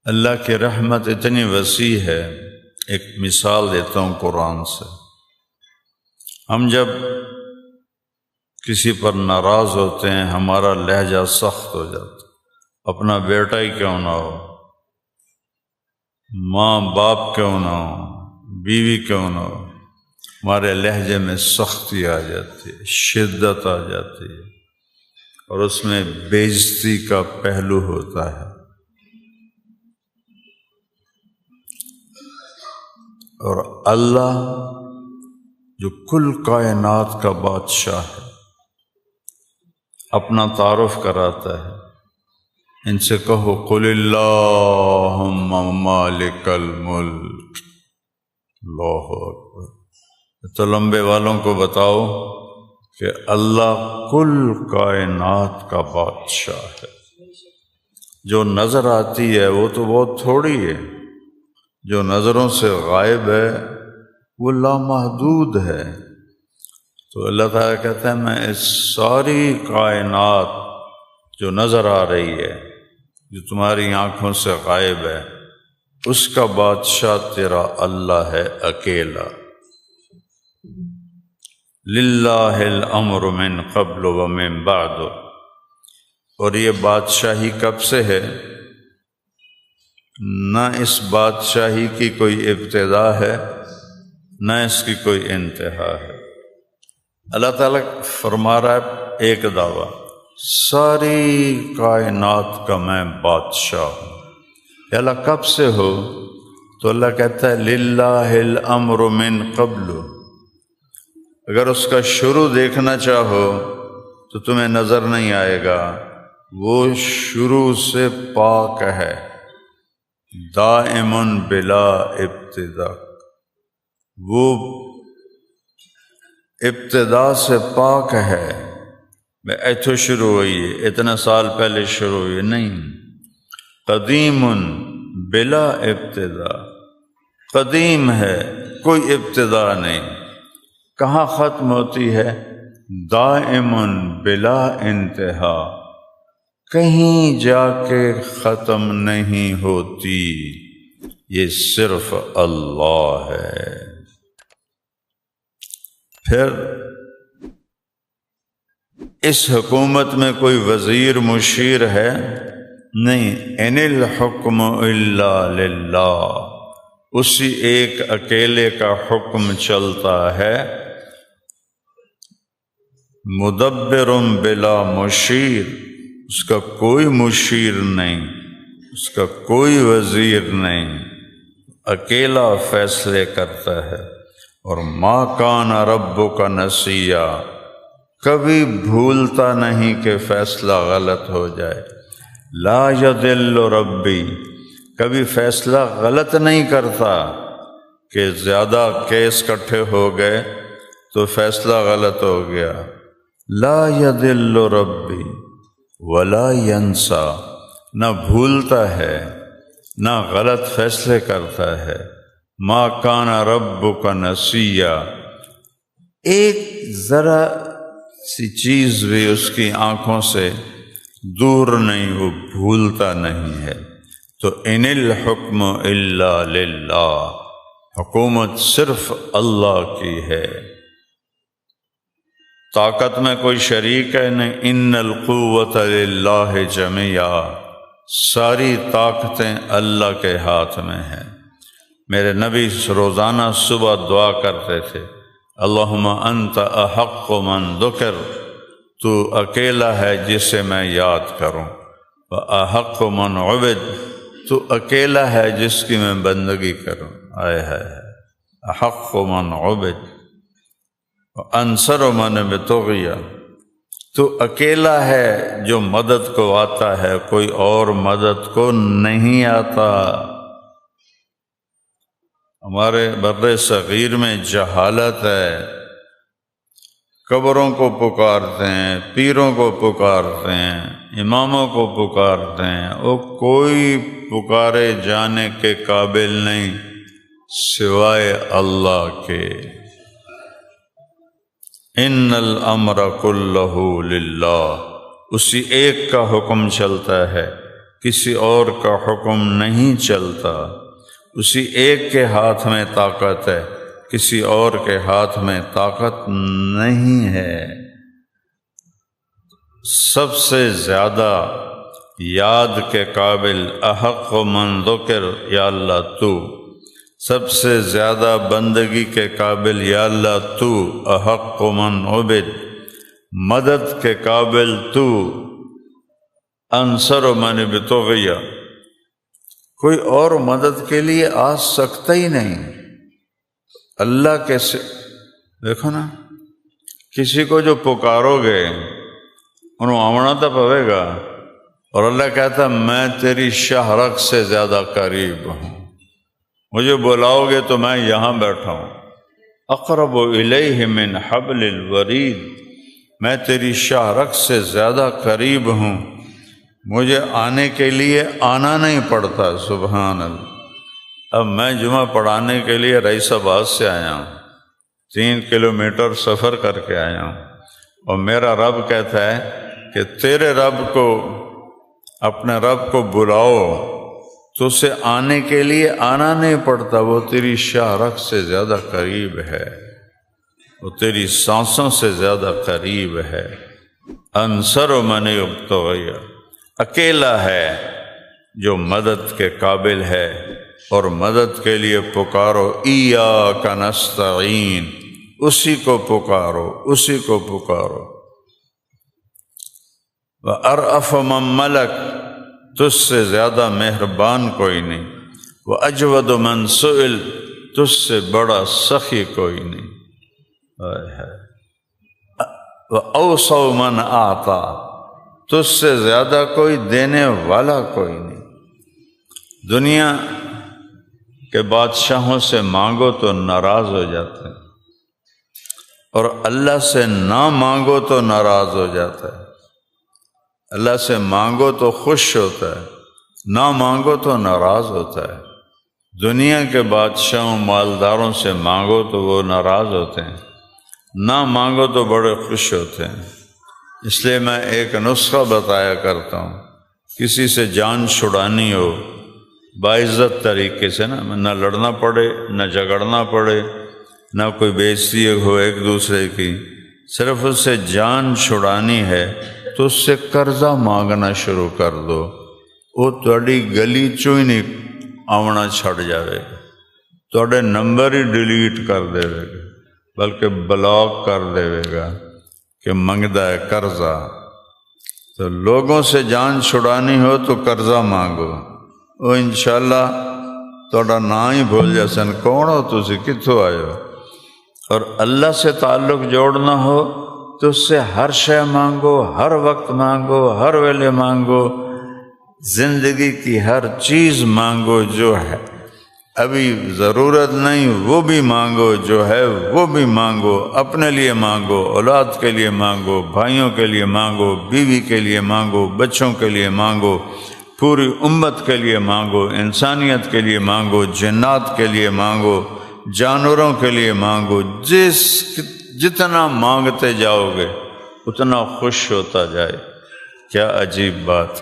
اللہ کی رحمت اتنی وسیع ہے، ایک مثال دیتا ہوں قرآن سے۔ ہم جب کسی پر ناراض ہوتے ہیں ہمارا لہجہ سخت ہو جاتا ہے، اپنا بیٹا ہی کیوں نہ ہو، ماں باپ کیوں نہ ہو، بیوی کیوں نہ ہو، ہمارے لہجے میں سختی آ جاتی ہے، شدت آ جاتی ہے، اور اس میں بے عزتی کا پہلو ہوتا ہے۔ اور اللہ جو کل کائنات کا بادشاہ ہے اپنا تعارف کراتا ہے، ان سے کہو قل اللہم مالک الملک، اللہ اکبر۔ تو لمبے والوں کو بتاؤ کہ اللہ کل کائنات کا بادشاہ ہے۔ جو نظر آتی ہے وہ تو بہت تھوڑی ہے، جو نظروں سے غائب ہے وہ لامحدود ہے۔ تو اللہ تعالیٰ کہتا ہے میں اس ساری کائنات جو نظر آ رہی ہے، جو تمہاری آنکھوں سے غائب ہے، اس کا بادشاہ تیرا اللہ ہے اکیلا۔ للہ الامر من قبل ومن بعد، اور یہ بادشاہی کب سے ہے؟ نہ اس بادشاہی کی کوئی ابتدا ہے نہ اس کی کوئی انتہا ہے۔ اللہ تعالیٰ فرما رہا ہے ایک دعویٰ، ساری کائنات کا میں بادشاہ ہوں۔ کہ اللہ کب سے ہو؟ تو اللہ کہتا ہے للہ الامر من قبل۔ اگر اس کا شروع دیکھنا چاہو تو تمہیں نظر نہیں آئے گا، وہ شروع سے پاک ہے، دائم بلا ابتدا، وہ ابتدا سے پاک ہے۔ میں ایتھو شروع ہوئی ہے، اتنا سال پہلے شروع ہوئی نہیں، قدیم بلا ابتدا، قدیم ہے، کوئی ابتدا نہیں۔ کہاں ختم ہوتی ہے؟ دائم بلا انتہا، کہیں جا کے ختم نہیں ہوتی، یہ صرف اللہ ہے۔ پھر اس حکومت میں کوئی وزیر مشیر ہے نہیں، ان الحکم الا للہ، اسی ایک اکیلے کا حکم چلتا ہے، مدبر بلا مشیر، اس کا کوئی مشیر نہیں، اس کا کوئی وزیر نہیں، اکیلا فیصلے کرتا ہے۔ اور ما کان ربک نسیا، کبھی بھولتا نہیں کہ فیصلہ غلط ہو جائے۔ لا یضل ربی، کبھی فیصلہ غلط نہیں کرتا کہ زیادہ کیس اکٹھے ہو گئے تو فیصلہ غلط ہو گیا۔ لا یضل ربی ولا ینسا، نہ بھولتا ہے نہ غلط فیصلے کرتا ہے۔ ما کان ربک نسیا، ایک ذرا سی چیز بھی اس کی آنکھوں سے دور نہیں، وہ بھولتا نہیں ہے۔ تو ان الحکم الا للہ، حکومت صرف اللہ کی ہے، طاقت میں کوئی شریک ہے نہیں۔ ان القوۃ للہ جمیعا، ساری طاقتیں اللہ کے ہاتھ میں ہیں۔ میرے نبی روزانہ صبح دعا کرتے تھے، اللہم انت احق من ذکر، تو اکیلا ہے جسے میں یاد کروں، واحق من عبد، تو اکیلا ہے جس کی میں بندگی کروں۔ احق من عبد وانصر من بتغی، تو اکیلا ہے جو مدد کو آتا ہے، کوئی اور مدد کو نہیں آتا۔ ہمارے بر صغیر میں جہالت ہے، قبروں کو پکارتے ہیں، پیروں کو پکارتے ہیں، اماموں کو پکارتے ہیں، وہ کوئی پکارے جانے کے قابل نہیں سوائے اللہ کے۔ ان الامر کلہ للہ، اسی ایک کا حکم چلتا ہے کسی اور کا حکم نہیں چلتا، اسی ایک کے ہاتھ میں طاقت ہے، کسی اور کے ہاتھ میں طاقت نہیں ہے۔ سب سے زیادہ یاد کے قابل احق من ذکر یا اللہ تو، سب سے زیادہ بندگی کے قابل یا اللہ تو، احق من عبد، مدد کے قابل تو، انصر من ابتغی، کوئی اور مدد کے لیے آ سکتا ہی نہیں اللہ کے سے۔ دیکھو نا، کسی کو جو پکارو گے انہوں آمنا تو پوے گا، اور اللہ کہتا میں تیری شاہ رگ سے زیادہ قریب ہوں، مجھے بلاؤ گے تو میں یہاں بیٹھا ہوں، اقرب الیہ من حبل الورید، میں تیری شاہ رگ سے زیادہ قریب ہوں، مجھے آنے کے لیے آنا نہیں پڑتا۔ سبحان اللہ۔ اب میں جمعہ پڑھانے کے لیے رئیس آباد سے آیا ہوں، 3 کلومیٹر سفر کر کے آیا ہوں، اور میرا رب کہتا ہے کہ تیرے رب کو، اپنے رب کو بلاؤ تو اسے آنے کے لیے آنا نہیں پڑتا، وہ تیری شاہ رگ سے زیادہ قریب ہے، وہ تیری سانسوں سے زیادہ قریب ہے۔ انصر من ابتغی، اکیلا ہے جو مدد کے قابل ہے، اور مدد کے لیے پکارو ایاک نستعین، اسی کو پکارو، اسی کو پکارو۔ وَأَرْأَفَ مَن مَلَكَ، تجھ سے زیادہ مہربان کوئی نہیں، وَأَجْوَدُ مَن سُئِلَ، تجھ سے بڑا سخی کوئی نہیں، وَأَوْصَوْ مَنْ أَعْطَىٰ، تجھ سے زیادہ کوئی دینے والا کوئی نہیں۔ دنیا کے بادشاہوں سے مانگو تو ناراض ہو جاتے ہیں، اور اللہ سے نہ مانگو تو ناراض ہو جاتا ہے۔ اللہ سے مانگو تو خوش ہوتا ہے، نہ مانگو تو ناراض ہوتا ہے۔ دنیا کے بادشاہوں مالداروں سے مانگو تو وہ ناراض ہوتے ہیں، نہ مانگو تو بڑے خوش ہوتے ہیں۔ اس لیے میں ایک نسخہ بتایا کرتا ہوں، کسی سے جان چھڑانی ہو باعزت طریقے سے، نہ لڑنا پڑے، نہ جھگڑنا پڑے، نہ کوئی بے عزتی ہو ایک دوسرے کی، صرف اس سے جان چھڑانی ہے تو اس سے قرضہ مانگنا شروع کر دو، وہ تہاڈی گلی چوں ہی نہیں آونا چھڑ جاوے گا، تہاڈے نمبر ہی ڈیلیٹ کر دے گا، بلکہ بلاک کر دے گا کہ منگدا ہے قرضہ۔ تو لوگوں سے جان چھڑانی ہو تو قرضہ مانگو، وہ انشاءاللہ تہاڈا نام ہی بھول جاسن، کون ہو تسی، کتھوں آئے ہو۔ اور اللہ سے تعلق جوڑنا ہو تو اس سے ہر شے مانگو، ہر وقت مانگو، ہر ویلے مانگو، زندگی کی ہر چیز مانگو، جو ہے ابھی ضرورت نہیں وہ بھی مانگو، جو ہے وہ بھی مانگو، اپنے لیے مانگو، اولاد کے لیے مانگو، بھائیوں کے لیے مانگو، بیوی کے لیے مانگو، بچوں کے لیے مانگو، پوری امت کے لیے مانگو، انسانیت کے لیے مانگو، جنات کے لیے مانگو، جانوروں کے لیے مانگو۔ جتنا مانگتے جاؤ گے اتنا خوش ہوتا جائے۔ کیا عجیب بات۔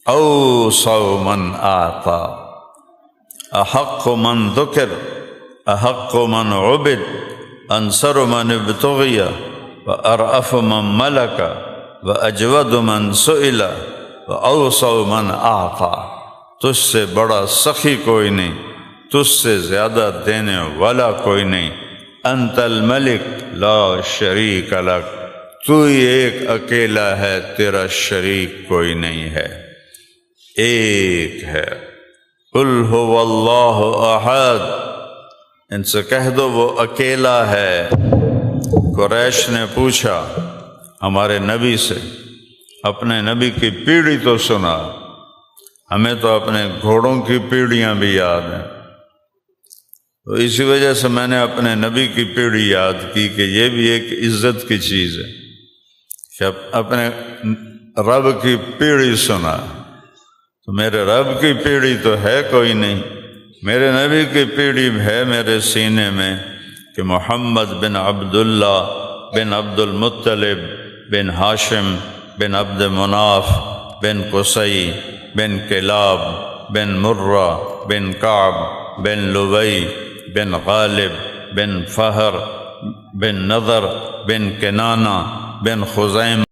اوصوا من اعطى، احق من ذکر، احق من عبد، انصر من ابتغی، وارأف من ملک، واجود من سئل، واوصوا من اعطى، تجھ سے بڑا سخی کوئی نہیں، تجھ سے زیادہ دینے والا کوئی نہیں۔ انت الملک لا شریک لک، تو ہی ایک اکیلا ہے، تیرا شریک کوئی نہیں ہے، ایک ہے۔ قل هو اللہ احد، ان سے کہہ دو وہ اکیلا ہے۔ قریش نے پوچھا ہمارے نبی سے، اپنے نبی کی پیڑھی تو سنا، ہمیں تو اپنے گھوڑوں کی پیڑھیاں بھی یاد ہیں، تو اسی وجہ سے میں نے اپنے نبی کی پیڑھی یاد کی کہ یہ بھی ایک عزت کی چیز ہے کہ اپنے رب کی پیڑھی سنا۔ تو میرے رب کی پیڑھی تو ہے کوئی نہیں، میرے نبی کی پیڑھی ہے میرے سینے میں کہ محمد بن عبداللہ بن عبد المطلب بن ہاشم بن عبد مناف بن قصی بن کلاب بن مرہ بن کعب بن لبی بن غالب بن فہر بن نضر بن کنانہ بن خزیمہ